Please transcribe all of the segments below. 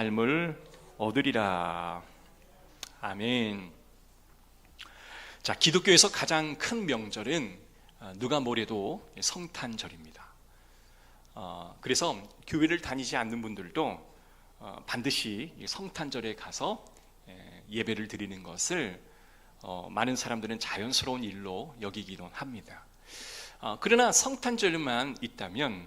삶을 얻으리라. 아멘. 자, 기독교에서 가장 큰 명절은 누가 뭐래도 성탄절입니다. 그래서 교회를 다니지 않는 분들도 반드시 성탄절에 가서 예배를 드리는 것을 많은 사람들은 자연스러운 일로 여기기도 합니다. 그러나 성탄절만 있다면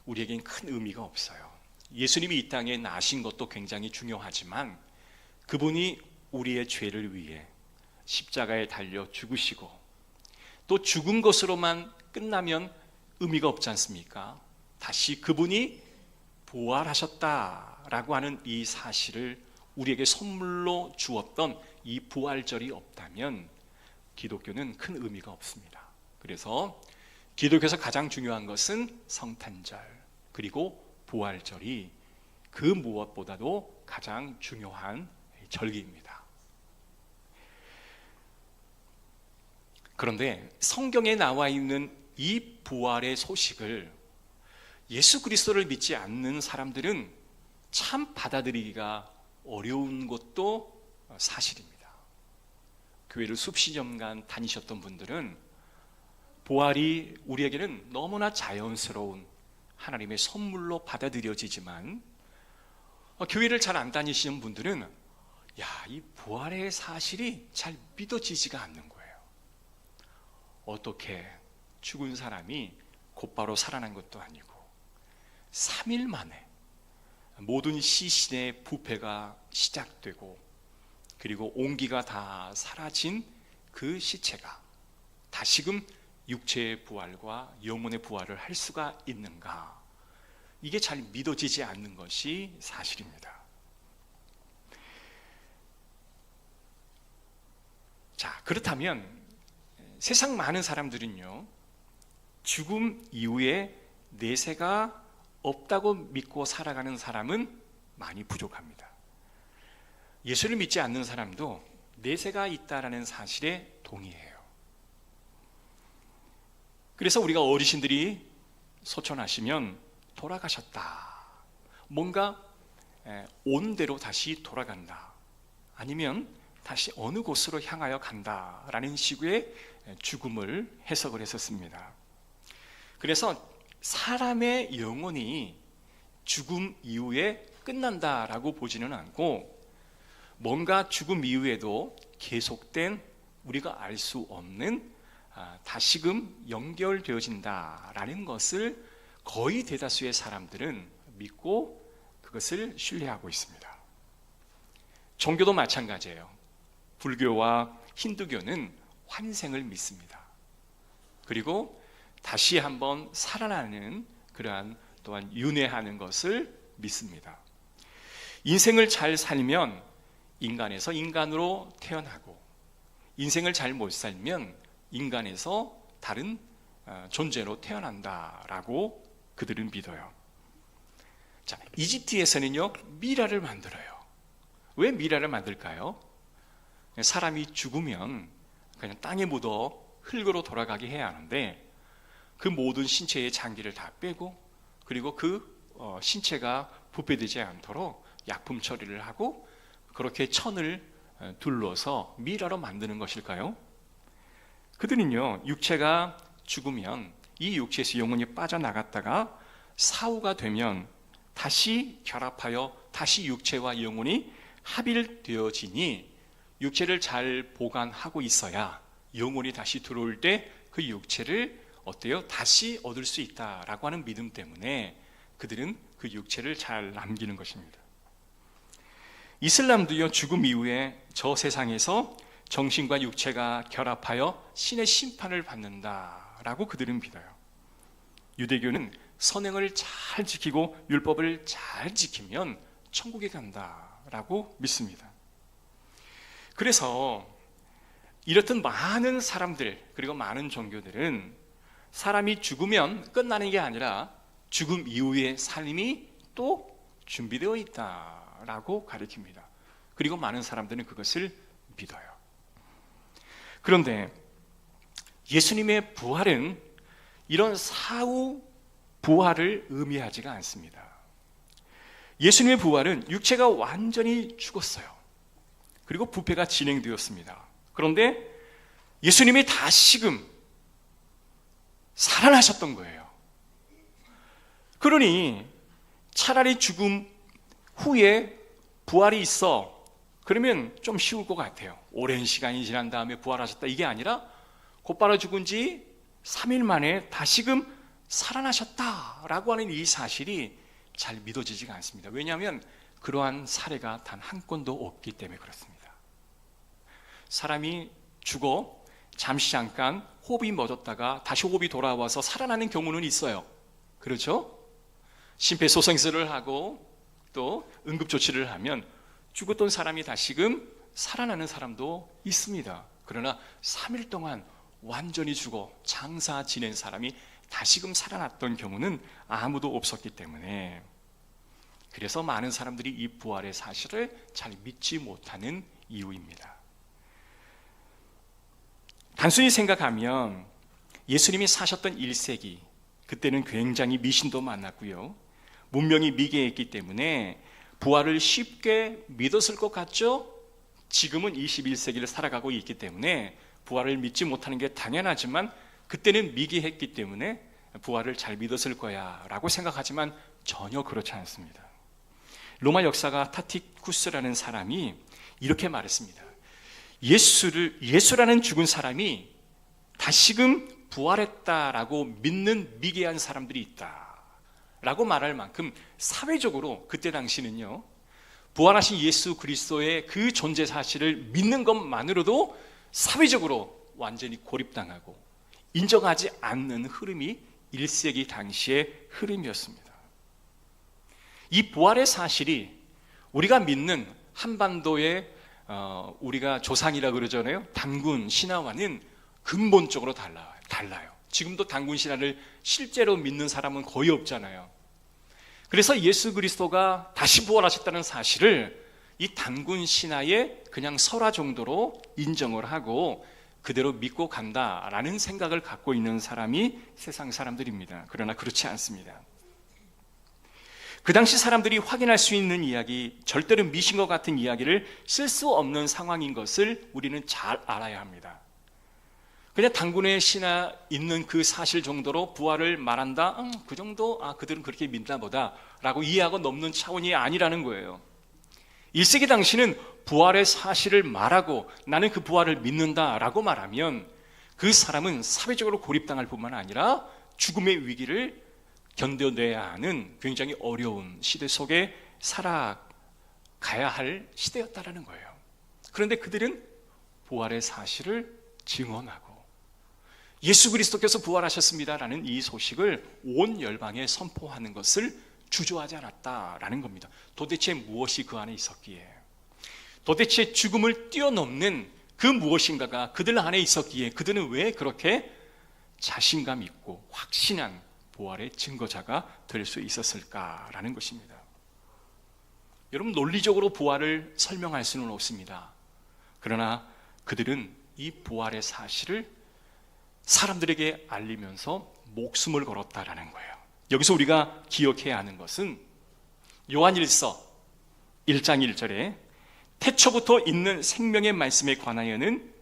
우리에겐 큰 의미가 없어요. 예수님이 이 땅에 나신 것도 굉장히 중요하지만 그분이 우리의 죄를 위해 십자가에 달려 죽으시고 또 죽은 것으로만 끝나면 의미가 없지 않습니까? 다시 그분이 부활하셨다라고 하는 이 사실을 우리에게 선물로 주었던 이 부활절이 없다면 기독교는 큰 의미가 없습니다. 그래서 기독교에서 가장 중요한 것은 성탄절 그리고 부활절이 그 무엇보다도 가장 중요한 절기입니다. 그런데 성경에 나와 있는 이 부활의 소식을 예수 그리스도를 믿지 않는 사람들은 참 받아들이기가 어려운 것도 사실입니다. 교회를 수십 년간 다니셨던 분들은 부활이 우리에게는 너무나 자연스러운 하나님의 선물로 받아들여지지만 교회를 잘 안 다니시는 분들은 이 부활의 사실이 잘 믿어지지가 않는 거예요. 어떻게 죽은 사람이 곧바로 살아난 것도 아니고 3일 만에 모든 시신의 부패가 시작되고 그리고 온기가 다 사라진 그 시체가 다시금 육체의 부활과 영혼의 부활을 할 수가 있는가? 이게 잘 믿어지지 않는 것이 사실입니다. 자, 그렇다면 세상 많은 사람들은요, 죽음 이후에 내세가 없다고 믿고 살아가는 사람은 많이 부족합니다. 예수를 믿지 않는 사람도 내세가 있다라는 사실에 동의해요. 그래서 우리가 어르신들이 소천하시면 돌아가셨다, 뭔가 온 대로 다시 돌아간다, 아니면 다시 어느 곳으로 향하여 간다라는 식의 죽음을 해석을 했었습니다. 그래서 사람의 영혼이 죽음 이후에 끝난다라고 보지는 않고 뭔가 죽음 이후에도 계속된 우리가 알 수 없는 다시금 연결되어진다라는 것을 거의 대다수의 사람들은 믿고 그것을 신뢰하고 있습니다. 종교도 마찬가지예요. 불교와 힌두교는 환생을 믿습니다. 그리고 다시 한번 살아나는 그러한 또한 윤회하는 것을 믿습니다. 인생을 잘 살면 인간에서 인간으로 태어나고 인생을 잘 못 살면 인간에서 다른 존재로 태어난다라고 그들은 믿어요. 자, 이집트에서는요, 미라를 만들어요. 왜 미라를 만들까요? 사람이 죽으면 그냥 땅에 묻어 흙으로 돌아가게 해야 하는데 그 모든 신체의 장기를 다 빼고 그리고 그 신체가 부패되지 않도록 약품 처리를 하고 그렇게 천을 둘러서 미라로 만드는 것일까요? 그들은요, 육체가 죽으면 이 육체에서 영혼이 빠져나갔다가 사후가 되면 다시 결합하여 다시 육체와 영혼이 합일되어지니 육체를 잘 보관하고 있어야 영혼이 다시 들어올 때 그 육체를 다시 얻을 수 있다라고 하는 믿음 때문에 그들은 그 육체를 잘 남기는 것입니다. 이슬람도요, 죽음 이후에 저 세상에서 정신과 육체가 결합하여 신의 심판을 받는다라고 그들은 믿어요. 유대교는 선행을 잘 지키고 율법을 잘 지키면 천국에 간다라고 믿습니다. 그래서 이렇듯 많은 사람들 그리고 많은 종교들은 사람이 죽으면 끝나는 게 아니라 죽음 이후의 삶이 또 준비되어 있다라고 가르칩니다. 그리고 많은 사람들은 그것을 믿어요. 그런데 예수님의 부활은 이런 사후 부활을 의미하지가 않습니다. 예수님의 부활은 육체가 완전히 죽었어요. 그리고 부패가 진행되었습니다. 그런데 예수님이 다시금 살아나셨던 거예요. 그러니 차라리 죽음 후에 부활이 있어, 그러면 좀 쉬울 것 같아요. 오랜 시간이 지난 다음에 부활하셨다, 이게 아니라 곧바로 죽은 지 3일 만에 다시금 살아나셨다라고 하는 이 사실이 잘 믿어지지가 않습니다. 왜냐하면 그러한 사례가 단 한 건도 없기 때문에 그렇습니다. 사람이 죽어 잠시 잠깐 호흡이 멎었다가 다시 호흡이 돌아와서 살아나는 경우는 있어요. 그렇죠? 심폐소생술을 하고 또 응급조치를 하면 죽었던 사람이 다시금 살아나는 사람도 있습니다. 그러나 3일 동안 완전히 죽어 장사 지낸 사람이 다시금 살아났던 경우는 아무도 없었기 때문에, 그래서 많은 사람들이 이 부활의 사실을 잘 믿지 못하는 이유입니다. 단순히 생각하면 예수님이 사셨던 1세기, 그때는 굉장히 미신도 많았고요, 문명이 미개했기 때문에 부활을 쉽게 믿었을 것 같죠? 지금은 21세기를 살아가고 있기 때문에 부활을 믿지 못하는 게 당연하지만 그때는 미개했기 때문에 부활을 잘 믿었을 거야 라고 생각하지만 전혀 그렇지 않습니다. 로마 역사가 타티쿠스라는 사람이 이렇게 말했습니다. 예수라는 죽은 사람이 다시금 부활했다라고 믿는 미개한 사람들이 있다 라고 말할 만큼 사회적으로 그때 당시는요, 부활하신 예수 그리스도의 그 존재 사실을 믿는 것만으로도 사회적으로 완전히 고립당하고 인정하지 않는 흐름이 1세기 당시의 흐름이었습니다. 이 부활의 사실이 우리가 믿는 한반도의 우리가 조상이라 그러잖아요. 단군 신화와는 근본적으로 달라요. 지금도 단군 신화를 실제로 믿는 사람은 거의 없잖아요. 그래서 예수 그리스도가 다시 부활하셨다는 사실을 이 단군 신화의 그냥 설화 정도로 인정을 하고 그대로 믿고 간다라는 생각을 갖고 있는 사람이 세상 사람들입니다. 그러나 그렇지 않습니다. 그 당시 사람들이 확인할 수 있는 이야기, 절대로 미신과 같은 이야기를 쓸 수 없는 상황인 것을 우리는 잘 알아야 합니다. 그냥 단군의 신화 있는 그 사실 정도로 부활을 말한다? 그 정도? 그들은 그렇게 믿나 보다 라고 이해하고 넘는 차원이 아니라는 거예요. 1세기 당시는 부활의 사실을 말하고 나는 그 부활을 믿는다 라고 말하면 그 사람은 사회적으로 고립당할 뿐만 아니라 죽음의 위기를 견뎌내야 하는 굉장히 어려운 시대 속에 살아가야 할 시대였다라는 거예요. 그런데 그들은 부활의 사실을 증언하고 예수 그리스도께서 부활하셨습니다라는 이 소식을 온 열방에 선포하는 것을 주저하지 않았다라는 겁니다. 도대체 무엇이 그 안에 있었기에, 도대체 죽음을 뛰어넘는 그 무엇인가가 그들 안에 있었기에 그들은 왜 그렇게 자신감 있고 확신한 부활의 증거자가 될 수 있었을까라는 것입니다. 여러분, 논리적으로 부활을 설명할 수는 없습니다. 그러나 그들은 이 부활의 사실을 사람들에게 알리면서 목숨을 걸었다라는 거예요. 여기서 우리가 기억해야 하는 것은 요한일서 1장 1절에 태초부터 있는 생명의 말씀에 관하여는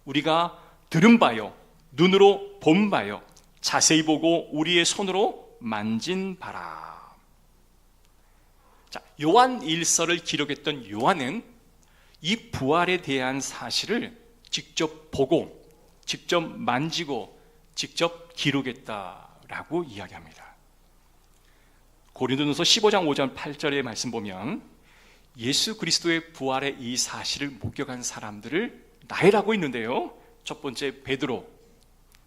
우리가 들은 바요, 눈으로 본 바요, 자세히 보고 우리의 손으로 만진 바라. 자, 요한일서를 기록했던 요한은 이 부활에 대한 사실을 직접 보고 직접 만지고 직접 기록했다라고 이야기합니다. 고린도전서 15장 5절 8절의 말씀 보면 예수 그리스도의 부활의 이 사실을 목격한 사람들을 나열하고 있는데요, 첫 번째 베드로,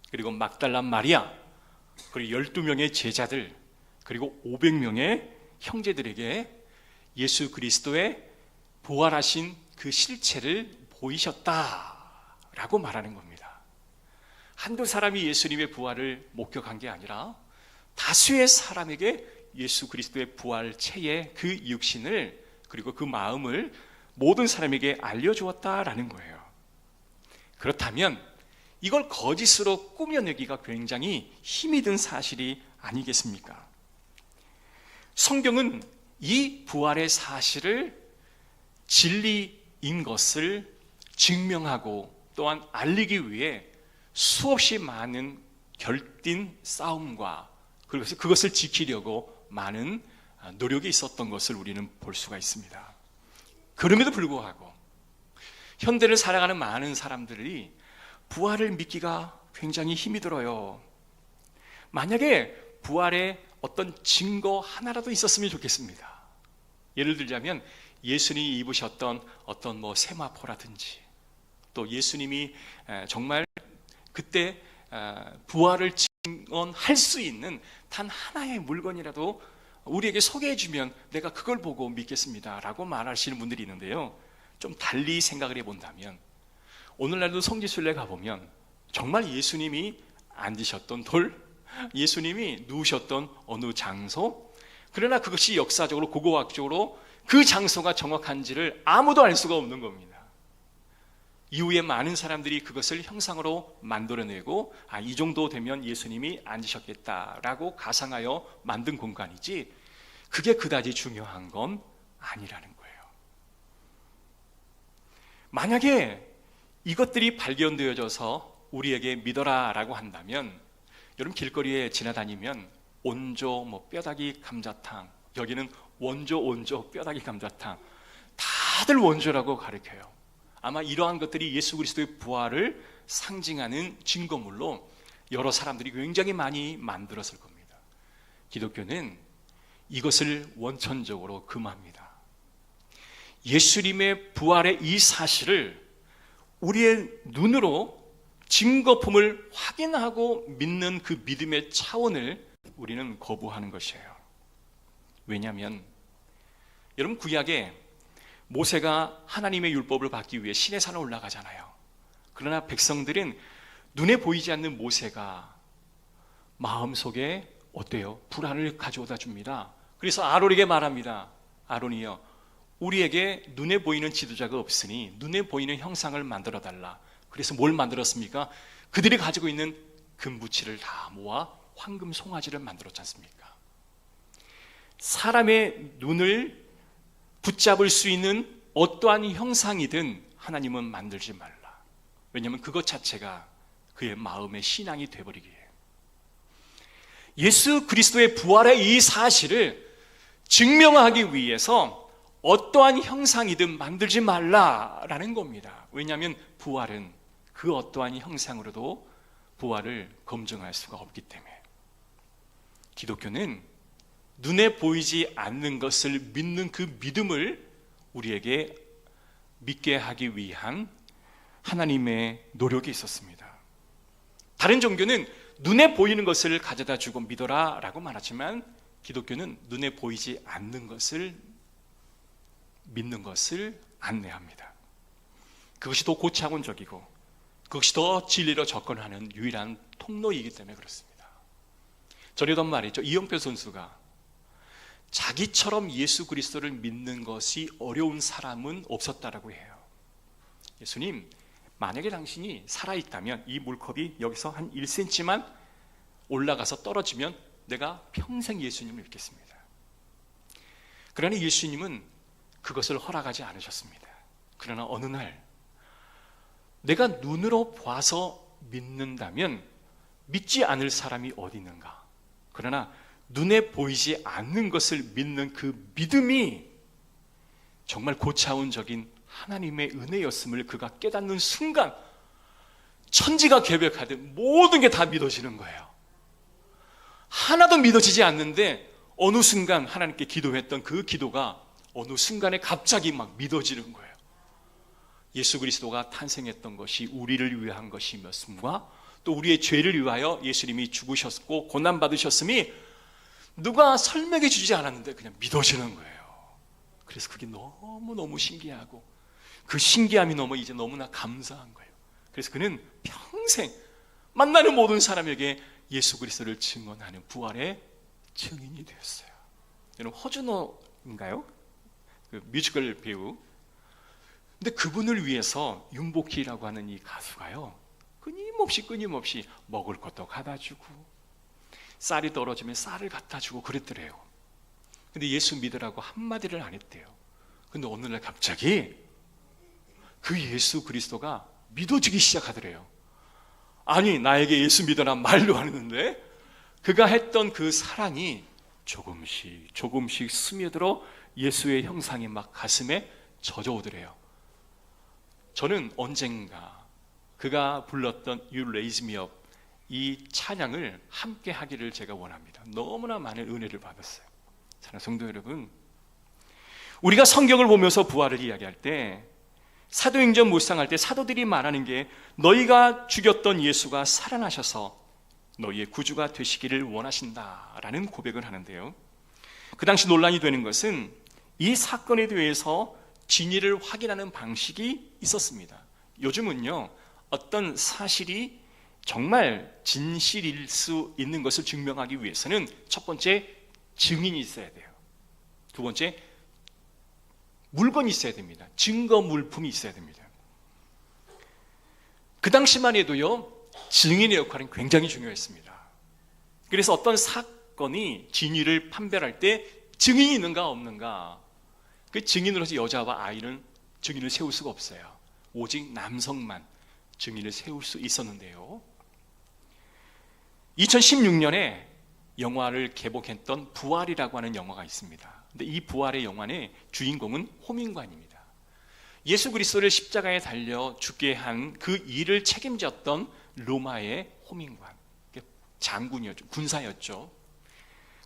그리고 막달라 마리아, 그리고 12명의 제자들, 그리고 500명의 형제들에게 예수 그리스도의 부활하신 그 실체를 보이셨다라고 말하는 겁니다. 한두 사람이 예수님의 부활을 목격한 게 아니라 다수의 사람에게 예수 그리스도의 부활체의 그 육신을, 그리고 그 마음을 모든 사람에게 알려주었다라는 거예요. 그렇다면 이걸 거짓으로 꾸며내기가 굉장히 힘이 든 사실이 아니겠습니까? 성경은 이 부활의 사실을 진리인 것을 증명하고 또한 알리기 위해 수없이 많은 결띤 싸움과 그것을 지키려고 많은 노력이 있었던 것을 우리는 볼 수가 있습니다. 그럼에도 불구하고 현대를 살아가는 많은 사람들이 부활을 믿기가 굉장히 힘이 들어요. 만약에 부활의 어떤 증거 하나라도 있었으면 좋겠습니다. 예를 들자면 예수님이 입으셨던 어떤 세마포라든지, 또 예수님이 정말 그때 부활을 증언할 수 있는 단 하나의 물건이라도 우리에게 소개해 주면 내가 그걸 보고 믿겠습니다 라고 말하시는 분들이 있는데요, 좀 달리 생각을 해본다면 오늘날도 성지순례 가보면 정말 예수님이 앉으셨던 돌, 예수님이 누우셨던 어느 장소, 그러나 그것이 역사적으로 고고학적으로 그 장소가 정확한지를 아무도 알 수가 없는 겁니다. 이후에 많은 사람들이 그것을 형상으로 만들어내고 이 정도 되면 예수님이 앉으셨겠다라고 가상하여 만든 공간이지 그게 그다지 중요한 건 아니라는 거예요. 만약에 이것들이 발견되어져서 우리에게 믿어라 라고 한다면, 여러분 길거리에 지나다니면 온조 뼈다귀 감자탕, 여기는 원조 뼈다귀 감자탕, 다들 원조라고 가르쳐요. 아마 이러한 것들이 예수 그리스도의 부활을 상징하는 증거물로 여러 사람들이 굉장히 많이 만들었을 겁니다. 기독교는 이것을 원천적으로 금합니다. 예수님의 부활의 이 사실을 우리의 눈으로 증거품을 확인하고 믿는 그 믿음의 차원을 우리는 거부하는 것이에요. 왜냐하면 여러분 구약에 모세가 하나님의 율법을 받기 위해 시내 산에 올라가잖아요. 그러나 백성들은 눈에 보이지 않는 모세가 마음속에 어때요? 불안을 가져오다 줍니다. 그래서 아론에게 말합니다. 아론이여, 우리에게 눈에 보이는 지도자가 없으니 눈에 보이는 형상을 만들어 달라. 그래서 뭘 만들었습니까? 그들이 가지고 있는 금부치를 다 모아 황금 송아지를 만들었지 않습니까? 사람의 눈을 붙잡을 수 있는 어떠한 형상이든 하나님은 만들지 말라. 왜냐하면 그것 자체가 그의 마음의 신앙이 되어버리기에, 예수 그리스도의 부활의 이 사실을 증명하기 위해서 어떠한 형상이든 만들지 말라라는 겁니다. 왜냐하면 부활은 그 어떠한 형상으로도 부활을 검증할 수가 없기 때문에. 기독교는 눈에 보이지 않는 것을 믿는 그 믿음을 우리에게 믿게 하기 위한 하나님의 노력이 있었습니다. 다른 종교는 눈에 보이는 것을 가져다 주고 믿어라 라고 말하지만, 기독교는 눈에 보이지 않는 것을 믿는 것을 안내합니다. 그것이 더 고차원적이고 그것이 더 진리로 접근하는 유일한 통로이기 때문에 그렇습니다. 전에도 말이죠. 이영표 선수가 자기처럼 예수 그리스도를 믿는 것이 어려운 사람은 없었다라고 해요. 예수님, 만약에 당신이 살아있다면 이 물컵이 여기서 한 1cm만 올라가서 떨어지면 내가 평생 예수님을 믿겠습니다. 그러나 예수님은 그것을 허락하지 않으셨습니다. 그러나 어느 날 내가 눈으로 봐서 믿는다면 믿지 않을 사람이 어디 있는가? 그러나 눈에 보이지 않는 것을 믿는 그 믿음이 정말 고차원적인 하나님의 은혜였음을 그가 깨닫는 순간 천지가 개벽하듯 모든 게 다 믿어지는 거예요. 하나도 믿어지지 않는데 어느 순간 하나님께 기도했던 그 기도가 어느 순간에 갑자기 막 믿어지는 거예요. 예수 그리스도가 탄생했던 것이 우리를 위한 것이었음과 또 우리의 죄를 위하여 예수님이 죽으셨고 고난받으셨음이 누가 설명해 주지 않았는데 그냥 믿어지는 거예요. 그래서 그게 너무너무 신기하고 그 신기함이 이제 너무나 감사한 거예요. 그래서 그는 평생 만나는 모든 사람에게 예수 그리스도를 증언하는 부활의 증인이 되었어요. 여러분 허준호인가요? 그 뮤지컬 배우. 근데 그분을 위해서 윤복희라고 하는 이 가수가요, 끊임없이 먹을 것도 갖다 주고 쌀이 떨어지면 쌀을 갖다 주고 그랬더래요. 근데 예수 믿으라고 한마디를 안 했대요. 근데 어느 날 갑자기 그 예수 그리스도가 믿어지기 시작하더래요. 아니, 나에게 예수 믿어라 말도 안 했는데 그가 했던 그 사랑이 조금씩 조금씩 스며들어 예수의 형상이 막 가슴에 젖어오더래요. 저는 언젠가 그가 불렀던 You Raise Me Up 이 찬양을 함께 하기를 제가 원합니다. 너무나 많은 은혜를 받았어요. 사랑하는 성도 여러분, 우리가 성경을 보면서 부활을 이야기할 때, 사도행전 묵상할 때 사도들이 말하는 게 너희가 죽였던 예수가 살아나셔서 너희의 구주가 되시기를 원하신다라는 고백을 하는데요. 그 당시 논란이 되는 것은 이 사건에 대해서 진위를 확인하는 방식이 있었습니다. 요즘은요, 어떤 사실이 정말 진실일 수 있는 것을 증명하기 위해서는 첫 번째 증인이 있어야 돼요. 두 번째 물건이 있어야 됩니다. 증거 물품이 있어야 됩니다. 그 당시만 해도요, 증인의 역할은 굉장히 중요했습니다. 그래서 어떤 사건이 진위를 판별할 때 증인이 있는가 없는가, 그 증인으로서 여자와 아이는 증인을 세울 수가 없어요. 오직 남성만 증인을 세울 수 있었는데요, 2016년에 영화를 개봉했던 부활이라고 하는 영화가 있습니다. 근데 이 부활의 영화의 주인공은 호민관입니다. 예수 그리스도를 십자가에 달려 죽게 한 그 일을 책임졌던 로마의 호민관, 장군이었죠. 군사였죠.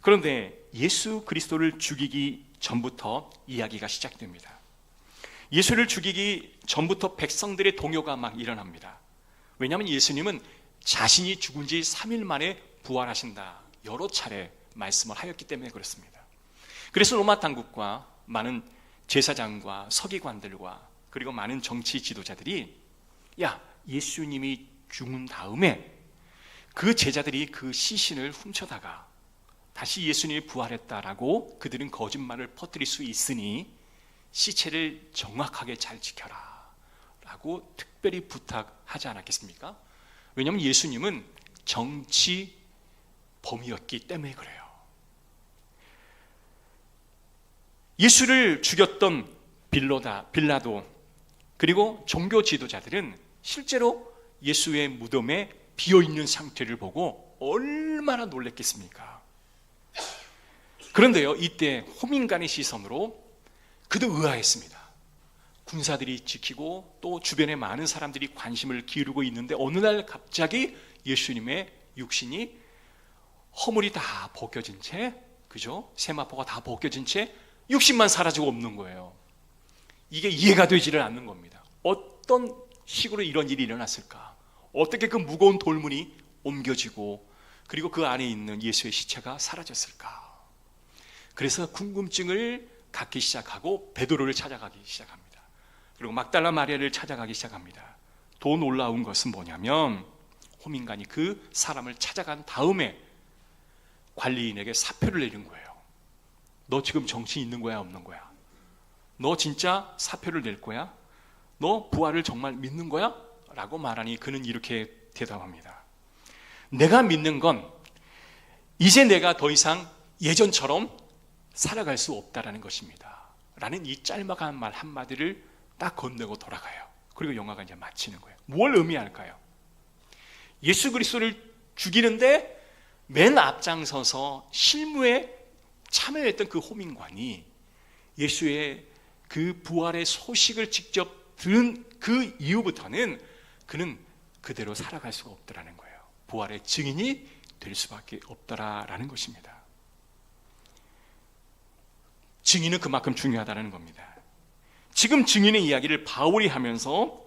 그런데 예수 그리스도를 죽이기 전부터 이야기가 시작됩니다. 예수를 죽이기 전부터 백성들의 동요가 막 일어납니다. 왜냐하면 예수님은 자신이 죽은 지 3일 만에 부활하신다 여러 차례 말씀을 하였기 때문에 그렇습니다. 그래서 로마 당국과 많은 제사장과 서기관들과 그리고 많은 정치 지도자들이, 야, 예수님이 죽은 다음에 그 제자들이 그 시신을 훔쳐다가 다시 예수님이 부활했다라고 그들은 거짓말을 퍼뜨릴 수 있으니 시체를 정확하게 잘 지켜라 라고 특별히 부탁하지 않았겠습니까? 왜냐하면 예수님은 정치 범이었기 때문에 그래요. 예수를 죽였던 빌라도 그리고 종교 지도자들은 실제로 예수의 무덤에 비어있는 상태를 보고 얼마나 놀랬겠습니까? 그런데요, 이때 호민관의 시선으로 그도 의아했습니다. 군사들이 지키고 또 주변에 많은 사람들이 관심을 기울이고 있는데 어느 날 갑자기 예수님의 육신이 허물이 다 벗겨진 채, 그죠? 세마포가 다 벗겨진 채 육신만 사라지고 없는 거예요. 이게 이해가 되지를 않는 겁니다. 어떤 식으로 이런 일이 일어났을까? 어떻게 그 무거운 돌문이 옮겨지고 그리고 그 안에 있는 예수의 시체가 사라졌을까? 그래서 궁금증을 갖기 시작하고 베드로를 찾아가기 시작합니다. 그리고 막달라 마리아를 찾아가기 시작합니다. 더 놀라운 것은 뭐냐면 호민관이 그 사람을 찾아간 다음에 관리인에게 사표를 내린 거예요. 너 지금 정신 있는 거야 없는 거야? 너 진짜 사표를 낼 거야? 너 부활을 정말 믿는 거야? 라고 말하니 그는 이렇게 대답합니다. 내가 믿는 건 이제 내가 더 이상 예전처럼 살아갈 수 없다라는 것입니다 라는 이 짤막한 말 한마디를 딱 건네고 돌아가요. 그리고 영화가 이제 마치는 거예요. 뭘 의미할까요? 예수 그리스도를 죽이는데 맨 앞장서서 실무에 참여했던 그 호민관이 예수의 그 부활의 소식을 직접 들은 그 이후부터는 그는 그대로 살아갈 수가 없더라는 거예요. 부활의 증인이 될 수밖에 없더라라는 것입니다. 증인은 그만큼 중요하다는 겁니다. 지금 증인의 이야기를 바울이 하면서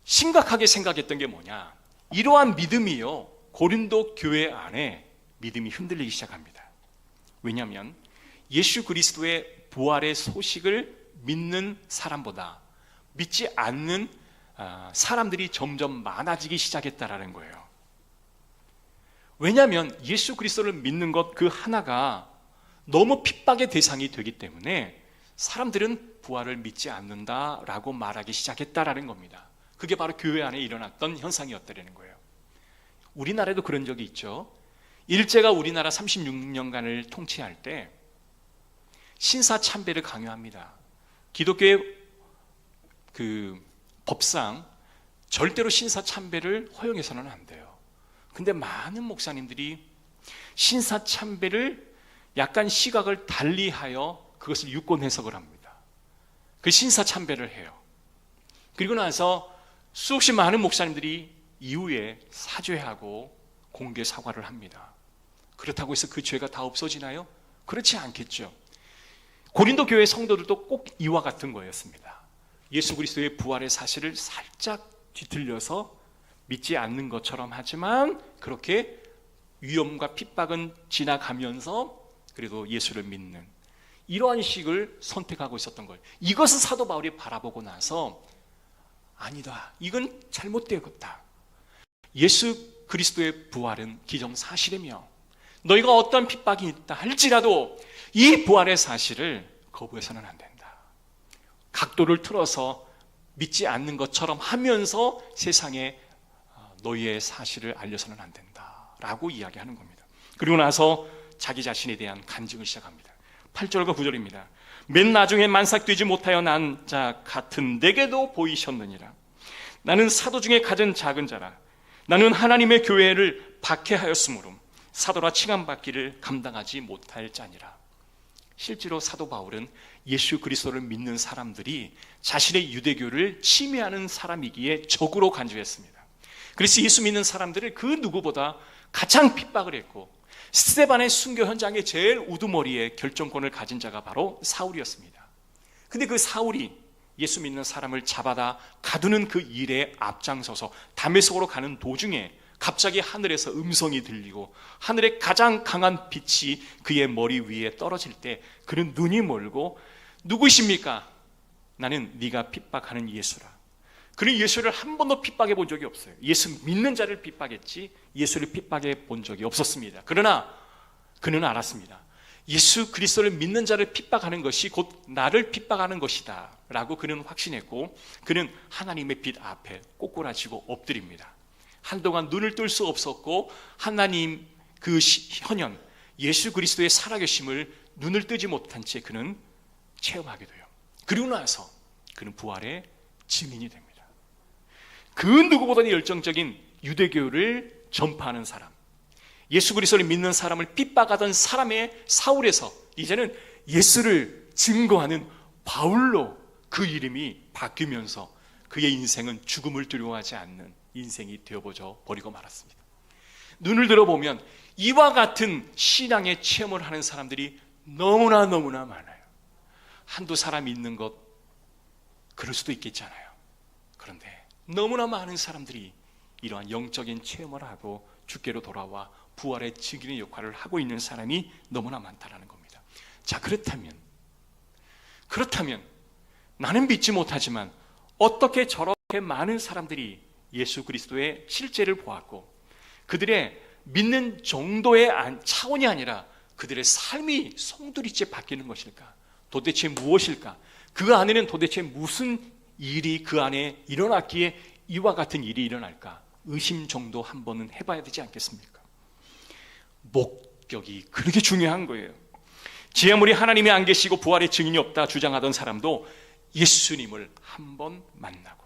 심각하게 생각했던 게 뭐냐? 이러한 믿음이요, 고린도 교회 안에 믿음이 흔들리기 시작합니다. 왜냐하면 예수 그리스도의 부활의 소식을 믿는 사람보다 믿지 않는 사람들이 점점 많아지기 시작했다라는 거예요. 왜냐하면 예수 그리스도를 믿는 것 그 하나가 너무 핍박의 대상이 되기 때문에 사람들은 부활을 믿지 않는다라고 말하기 시작했다라는 겁니다. 그게 바로 교회 안에 일어났던 현상이었다라는 거예요. 우리나라에도 그런 적이 있죠. 일제가 우리나라 36년간을 통치할 때 신사참배를 강요합니다. 기독교의 그 법상 절대로 신사참배를 허용해서는 안 돼요. 근데 많은 목사님들이 신사참배를 약간 시각을 달리하여 그것을 유권 해석을 합니다. 그 신사참배를 해요. 그리고 나서 수없이 많은 목사님들이 이후에 사죄하고 공개 사과를 합니다. 그렇다고 해서 그 죄가 다 없어지나요? 그렇지 않겠죠. 고린도 교회 성도들도 꼭 이와 같은 거였습니다. 예수 그리스도의 부활의 사실을 살짝 뒤틀려서 믿지 않는 것처럼 하지만 그렇게 위험과 핍박은 지나가면서 그래도 예수를 믿는 이러한 식을 선택하고 있었던 거예요. 이것을 사도 바울이 바라보고 나서 아니다, 이건 잘못되었다. 예수 그리스도의 부활은 기정사실이며 너희가 어떤 핍박이 있다 할지라도 이 부활의 사실을 거부해서는 안 된다. 각도를 틀어서 믿지 않는 것처럼 하면서 세상에 너희의 사실을 알려서는 안 된다 라고 이야기하는 겁니다. 그리고 나서 자기 자신에 대한 간증을 시작합니다. 8절과 9절입니다. 맨 나중에 만삭되지 못하여 난 자 같은 내게도 보이셨느니라. 나는 사도 중에 가장 작은 자라. 나는 하나님의 교회를 박해하였으므로 사도라 칭함받기를 감당하지 못할 자니라. 실제로 사도 바울은 예수 그리스도를 믿는 사람들이 자신의 유대교를 침해하는 사람이기에 적으로 간주했습니다. 그래서 예수 믿는 사람들을 그 누구보다 가장 핍박을 했고 스데반의 순교 현장의 제일 우두머리에 결정권을 가진 자가 바로 사울이었습니다. 근데 그 사울이 예수 믿는 사람을 잡아다 가두는 그 일에 앞장서서 다메섹으로 가는 도중에 갑자기 하늘에서 음성이 들리고 하늘의 가장 강한 빛이 그의 머리 위에 떨어질 때 그는 눈이 멀고 누구십니까? 나는 네가 핍박하는 예수라. 그는 예수를 한 번도 핍박해 본 적이 없어요. 예수 믿는 자를 핍박했지 예수를 핍박해 본 적이 없었습니다. 그러나 그는 알았습니다. 예수 그리스도를 믿는 자를 핍박하는 것이 곧 나를 핍박하는 것이다 라고 그는 확신했고 그는 하나님의 빛 앞에 꼬꾸라지고 엎드립니다. 한동안 눈을 뜰 수 없었고 하나님 그 현현 예수 그리스도의 살아계심을 눈을 뜨지 못한 채 그는 체험하게 돼요. 그리고 나서 그는 부활의 증인이 됩니다. 그 누구보다 열정적인 유대교를 전파하는 사람, 예수 그리스도를 믿는 사람을 핍박하던 사람의 사울에서 이제는 예수를 증거하는 바울로 그 이름이 바뀌면서 그의 인생은 죽음을 두려워하지 않는 인생이 되어버려 버리고 말았습니다. 눈을 들어보면 이와 같은 신앙의 체험을 하는 사람들이 너무나 많아요. 한두 사람 있는 것 그럴 수도 있겠잖아요. 그런데 너무나 많은 사람들이 이러한 영적인 체험을 하고 주께로 돌아와 부활의 증인의 역할을 하고 있는 사람이 너무나 많다라는 겁니다. 자, 그렇다면 나는 믿지 못하지만 어떻게 저렇게 많은 사람들이 예수 그리스도의 실제를 보았고 그들의 믿는 정도의 차원이 아니라 그들의 삶이 송두리째 바뀌는 것일까? 도대체 무엇일까? 그 안에는 도대체 무슨 일이 그 안에 일어났기에 이와 같은 일이 일어날까? 의심 정도 한 번은 해봐야 되지 않겠습니까? 목격이 그렇게 중요한 거예요. 제 아무리 하나님이 안 계시고 부활의 증인이 없다 주장하던 사람도 예수님을 한 번 만나고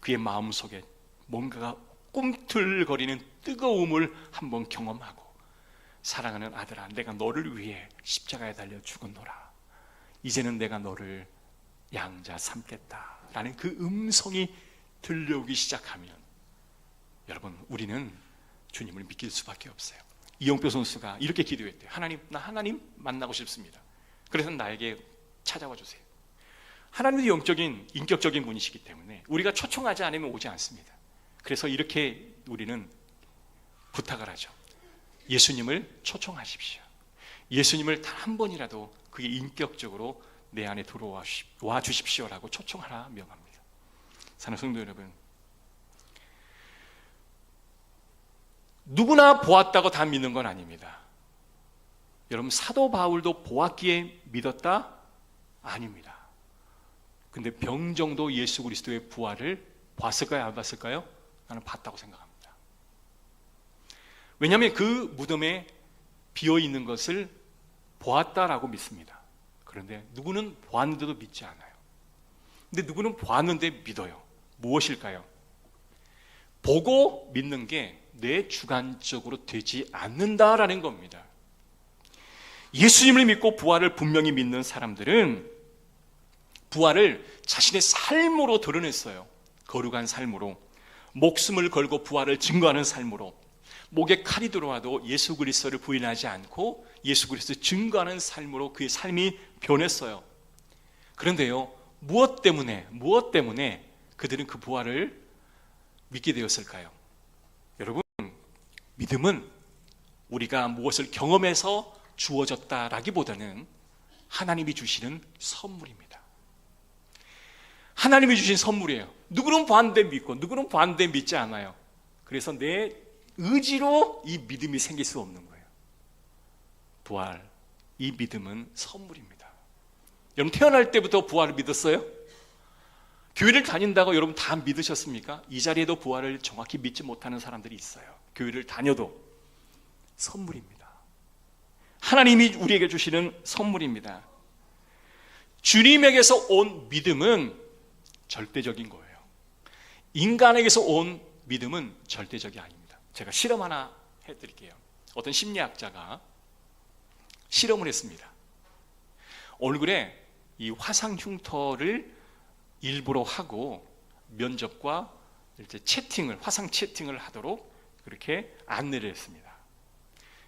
그의 마음속에 뭔가가 꿈틀거리는 뜨거움을 한 번 경험하고 사랑하는 아들아 내가 너를 위해 십자가에 달려 죽었노라. 이제는 내가 너를 양자 삼겠다라는 그 음성이 들려오기 시작하면 여러분 우리는 주님을 믿길 수밖에 없어요. 이영표 선수가 이렇게 기도했대요. 하나님, 나 하나님 만나고 싶습니다. 그래서 나에게 찾아와 주세요. 하나님도 영적인 인격적인 분이시기 때문에 우리가 초청하지 않으면 오지 않습니다. 그래서 이렇게 우리는 부탁을 하죠. 예수님을 초청하십시오. 예수님을 단 한 번이라도 그게 인격적으로 내 안에 들어와 주십시오라고 초청하라 명합니다. 사랑하는 성도 여러분, 누구나 보았다고 다 믿는 건 아닙니다. 여러분 사도 바울도 보았기에 믿었다? 아닙니다. 근데 병정도 예수 그리스도의 부활을 봤을까요? 안 봤을까요? 나는 봤다고 생각합니다. 왜냐하면 그 무덤에 비어있는 것을 보았다라고 믿습니다. 그런데 누구는 보았는데도 믿지 않아요. 근데 누구는 보았는데 믿어요. 무엇일까요? 보고 믿는 게 내 주관적으로 되지 않는다라는 겁니다. 예수님을 믿고 부활을 분명히 믿는 사람들은 부활을 자신의 삶으로 드러냈어요. 거룩한 삶으로, 목숨을 걸고 부활을 증거하는 삶으로, 목에 칼이 들어와도 예수 그리스도를 부인하지 않고 예수 그리스도를 증거하는 삶으로 그의 삶이 변했어요. 그런데요, 무엇 때문에 그들은 그 부활을 믿게 되었을까요? 여러분, 믿음은 우리가 무엇을 경험해서 주어졌다라기보다는 하나님이 주시는 선물입니다. 하나님이 주신 선물이에요. 누구는 보았는데 믿고 누구는 보았는데 믿지 않아요. 그래서 내 의지로 이 믿음이 생길 수 없는 거예요. 부활, 이 믿음은 선물입니다. 여러분, 태어날 때부터 부활을 믿었어요? 교회를 다닌다고 여러분 다 믿으셨습니까? 이 자리에도 부활을 정확히 믿지 못하는 사람들이 있어요. 교회를 다녀도. 선물입니다. 하나님이 우리에게 주시는 선물입니다. 주님에게서 온 믿음은 절대적인 거예요. 인간에게서 온 믿음은 절대적이 아닙니다. 제가 실험 하나 해드릴게요. 어떤 심리학자가 실험을 했습니다. 얼굴에 이 화상 흉터를 일부러 하고 면접과 이제 화상 채팅을 하도록 그렇게 안내를 했습니다.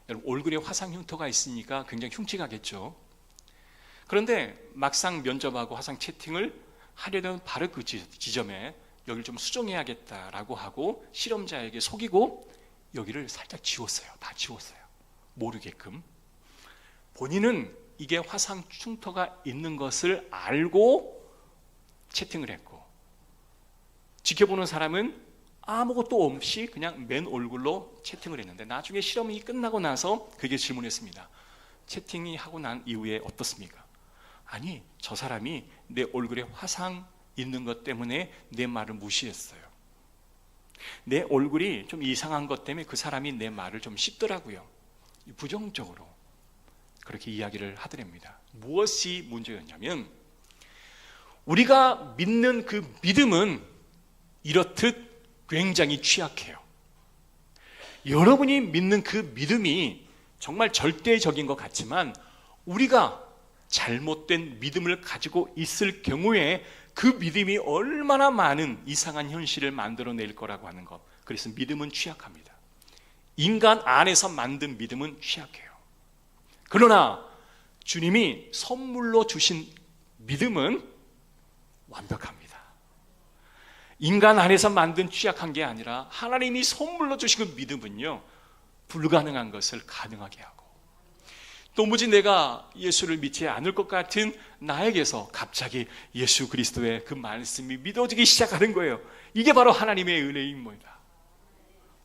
여러분, 얼굴에 화상 흉터가 있으니까 굉장히 흉측하겠죠. 그런데 막상 면접하고 화상 채팅을 하려는 바로 그 지점에 여기를 좀 수정해야겠다라고 하고 실험자에게 속이고 여기를 살짝 지웠어요. 다 지웠어요. 모르게끔. 본인은 이게 화상 흉터가 있는 것을 알고 채팅을 했고, 지켜보는 사람은 아무것도 없이 그냥 맨 얼굴로 채팅을 했는데, 나중에 실험이 끝나고 나서 그게 질문했습니다. 채팅이 하고 난 이후에 어떻습니까? 아니, 저 사람이 내 얼굴에 화상 있는 것 때문에 내 말을 무시했어요. 내 얼굴이 좀 이상한 것 때문에 그 사람이 내 말을 좀 씹더라고요. 부정적으로 그렇게 이야기를 하더랍니다. 무엇이 문제였냐면, 우리가 믿는 그 믿음은 이렇듯 굉장히 취약해요. 여러분이 믿는 그 믿음이 정말 절대적인 것 같지만, 우리가 잘못된 믿음을 가지고 있을 경우에 그 믿음이 얼마나 많은 이상한 현실을 만들어낼 거라고 하는 것. 그래서 믿음은 취약합니다. 인간 안에서 만든 믿음은 취약해요. 그러나 주님이 선물로 주신 믿음은 완벽합니다. 인간 안에서 만든 취약한 게 아니라 하나님이 선물로 주신 그 믿음은요, 불가능한 것을 가능하게 하고, 도무지 내가 예수를 믿지 않을 것 같은 나에게서 갑자기 예수 그리스도의 그 말씀이 믿어지기 시작하는 거예요. 이게 바로 하나님의 은혜인 겁니다.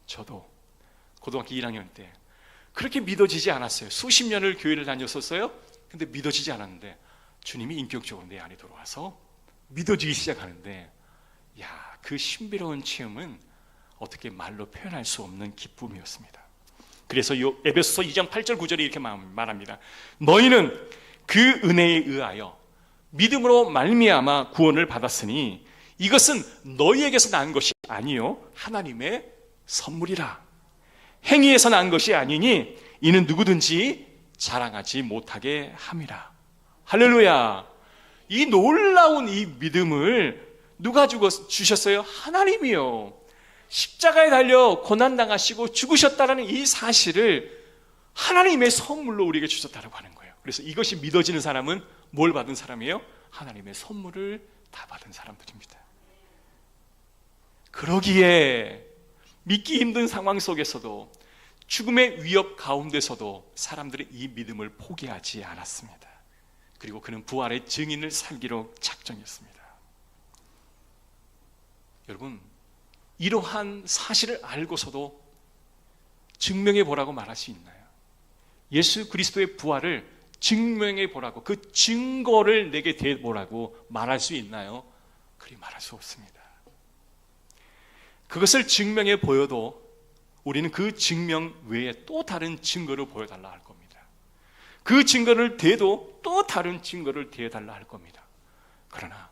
저도 고등학교 1학년 때 그렇게 믿어지지 않았어요. 수십 년을 교회를 다녔었어요. 근데 믿어지지 않았는데 주님이 인격적으로 내 안에 들어와서 믿어지기 시작하는데, 야, 그 신비로운 체험은 어떻게 말로 표현할 수 없는 기쁨이었습니다. 그래서 에베소서 2장 8절 9절에 이렇게 말합니다. 너희는 그 은혜에 의하여 믿음으로 말미암아 구원을 받았으니 이것은 너희에게서 난 것이 아니요 하나님의 선물이라. 행위에서 난 것이 아니니 이는 누구든지 자랑하지 못하게 함이라. 할렐루야. 이 놀라운 이 믿음을 누가 주셨어요? 하나님이요. 십자가에 달려 고난당하시고 죽으셨다는 이 사실을 하나님의 선물로 우리에게 주셨다고 하는 거예요. 그래서 이것이 믿어지는 사람은 뭘 받은 사람이에요? 하나님의 선물을 다 받은 사람들입니다. 그러기에 믿기 힘든 상황 속에서도, 죽음의 위협 가운데서도 사람들이 이 믿음을 포기하지 않았습니다. 그리고 그는 부활의 증인을 살기로 작정했습니다. 여러분, 이러한 사실을 알고서도 증명해 보라고 말할 수 있나요? 예수 그리스도의 부활을 증명해 보라고, 그 증거를 내게 대보라고 말할 수 있나요? 그리 말할 수 없습니다. 그것을 증명해 보여도 우리는 그 증명 외에 또 다른 증거를 보여달라 할 겁니다. 그 증거를 대도 또 다른 증거를 대달라 할 겁니다. 그러나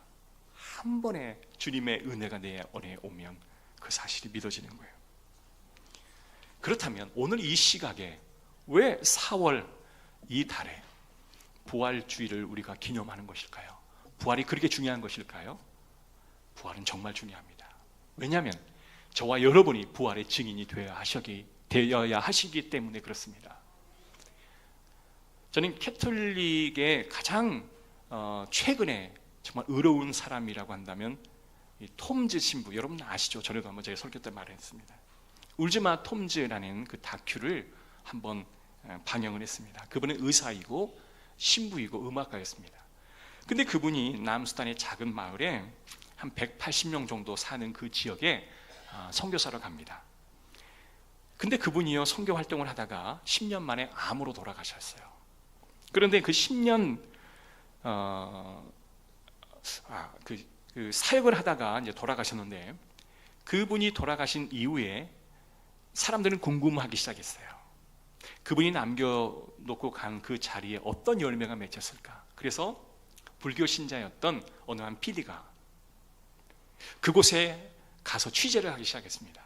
한 번에 주님의 은혜가 내 안에 오면 그 사실이 믿어지는 거예요. 그렇다면 오늘 이 시각에 왜 4월 이 달에 부활주의를 우리가 기념하는 것일까요? 부활이 그렇게 중요한 것일까요? 부활은 정말 중요합니다. 왜냐하면 저와 여러분이 부활의 증인이 되어야 하시기 때문에 그렇습니다. 저는 캐톨릭의 가장 최근에 정말 의로운 사람이라고 한다면 이 톰즈 신부, 여러분 아시죠? 전에도 한번 제가 설교 때 말했습니다. 울지마 톰즈라는 그 다큐를 한번 방영을 했습니다. 그분은 의사이고 신부이고 음악가였습니다. 근데 그분이 남수단의 작은 마을에 한 180명 정도 사는 그 지역에 선교사로 갑니다. 근데 그분이요 선교 활동을 하다가 10년 만에 암으로 돌아가셨어요. 그런데 그 10년 그 사역을 하다가 이제 돌아가셨는데, 그분이 돌아가신 이후에 사람들은 궁금하기 시작했어요. 그분이 남겨놓고 간 그 자리에 어떤 열매가 맺혔을까? 그래서 불교 신자였던 어느 한 PD가 그곳에 가서 취재를 하기 시작했습니다.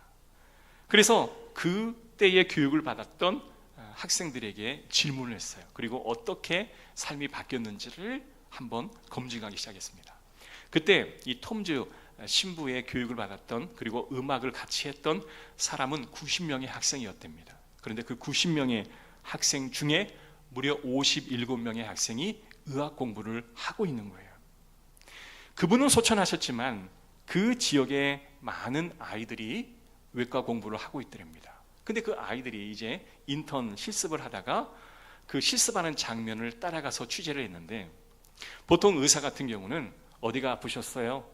그래서 그때의 교육을 받았던 학생들에게 질문을 했어요. 그리고 어떻게 삶이 바뀌었는지를 한번 검증하기 시작했습니다. 그때 이 톰즈 신부의 교육을 받았던, 그리고 음악을 같이 했던 사람은 90명의 학생이었답니다. 그런데 그 90명의 학생 중에 무려 57명의 학생이 의학 공부를 하고 있는 거예요. 그분은 소천하셨지만 그 지역에 많은 아이들이 외과 공부를 하고 있더랍니다. 근데 그 아이들이 이제 인턴 실습을 하다가 그 실습하는 장면을 따라가서 취재를 했는데, 보통 의사 같은 경우는 어디가 아프셨어요?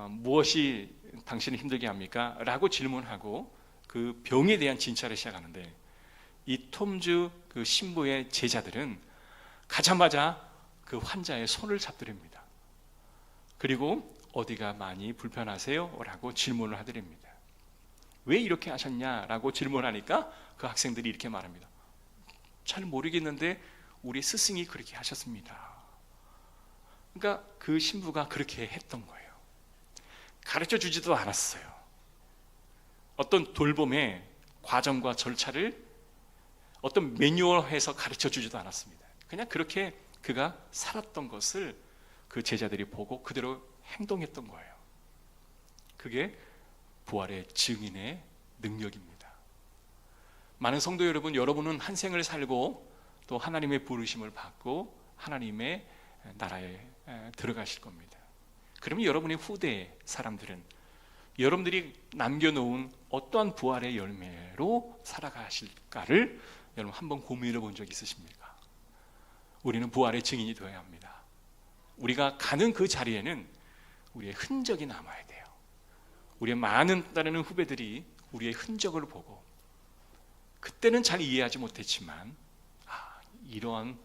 무엇이 당신을 힘들게 합니까? 라고 질문하고 그 병에 대한 진찰을 시작하는데, 이 톰즈 그 신부의 제자들은 가자마자 그 환자의 손을 잡더랍니다. 그리고 어디가 많이 불편하세요? 라고 질문을 하더랍니다. 왜 이렇게 하셨냐라고 질문하니까 그 학생들이 이렇게 말합니다. 잘 모르겠는데 우리 스승이 그렇게 하셨습니다. 그러니까 그 신부가 그렇게 했던 거예요. 가르쳐 주지도 않았어요. 어떤 돌봄의 과정과 절차를 어떤 매뉴얼해서 가르쳐 주지도 않았습니다. 그냥 그렇게 그가 살았던 것을 그 제자들이 보고 그대로 행동했던 거예요. 그게 부활의 증인의 능력입니다. 많은 성도 여러분, 여러분은 한 생을 살고 또 하나님의 부르심을 받고 하나님의 나라에 들어가실 겁니다. 그러면 여러분의 후대 사람들은 여러분들이 남겨놓은 어떠한 부활의 열매로 살아가실까를 여러분 한번 고민해 본 적 있으십니까? 우리는 부활의 증인이 되어야 합니다. 우리가 가는 그 자리에는 우리의 흔적이 남아야 돼요. 우리의 많은 따르는 후배들이 우리의 흔적을 보고, 그때는 잘 이해하지 못했지만 이러한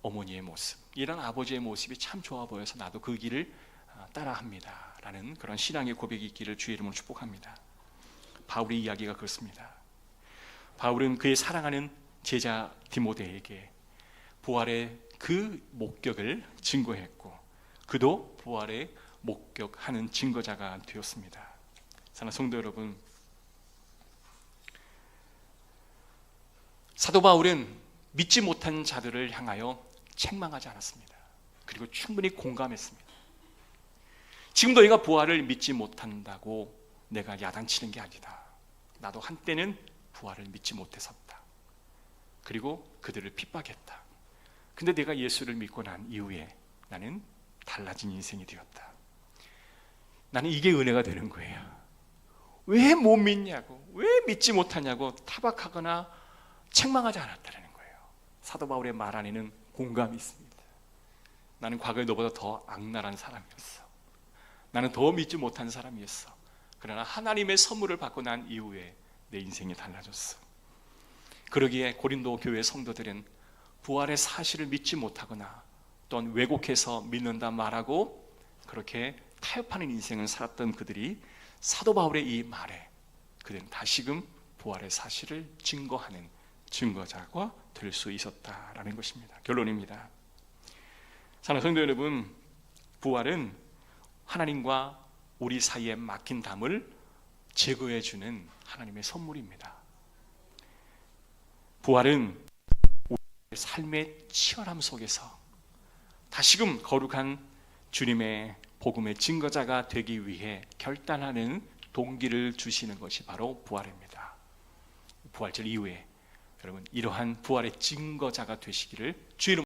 어머니의 모습, 이런 아버지의 모습이 참 좋아 보여서 나도 그 길을 따라합니다 라는 그런 신앙의 고백이 있기를 주의 이름으로 축복합니다. 바울의 이야기가 그렇습니다. 바울은 그의 사랑하는 제자 디모데에게 부활의 그 목격을 증거했고, 그도 부활의 목격하는 증거자가 되었습니다. 사랑하는 성도 여러분, 사도 바울은 믿지 못한 자들을 향하여 책망하지 않았습니다. 그리고 충분히 공감했습니다. 지금 너희가 부활을 믿지 못한다고 내가 야단치는 게 아니다. 나도 한때는 부활을 믿지 못했었다. 그리고 그들을 핍박했다. 근데 내가 예수를 믿고 난 이후에 나는 달라진 인생이 되었다. 나는 이게 은혜가 되는 거예요. 왜 못 믿냐고, 왜 믿지 못하냐고 타박하거나 책망하지 않았다는 거예요. 사도 바울의 말 안에는 공감이 있습니다. 나는 과거에 너보다 더 악랄한 사람이었어. 나는 더 믿지 못한 사람이었어. 그러나 하나님의 선물을 받고 난 이후에 내 인생이 달라졌어. 그러기에 고린도 교회 성도들은 부활의 사실을 믿지 못하거나 또는 왜곡해서 믿는다 말하고 그렇게 타협하는 인생을 살았던 그들이 사도 바울의 이 말에 그들은 다시금 부활의 사실을 증거하는 증거자가 될 수 있었다라는 것입니다. 결론입니다. 사랑하는 성도 여러분, 부활은 하나님과 우리 사이에 막힌 담을 제거해 주는 하나님의 선물입니다. 부활은 우리의 삶의 치열함 속에서 다시금 거룩한 주님의 복음의 증거자가 되기 위해 결단하는 동기를 주시는 것이 바로 부활입니다. 부활절 이후에 여러분 이러한 부활의 증거자가 되시기를 주의 이름으로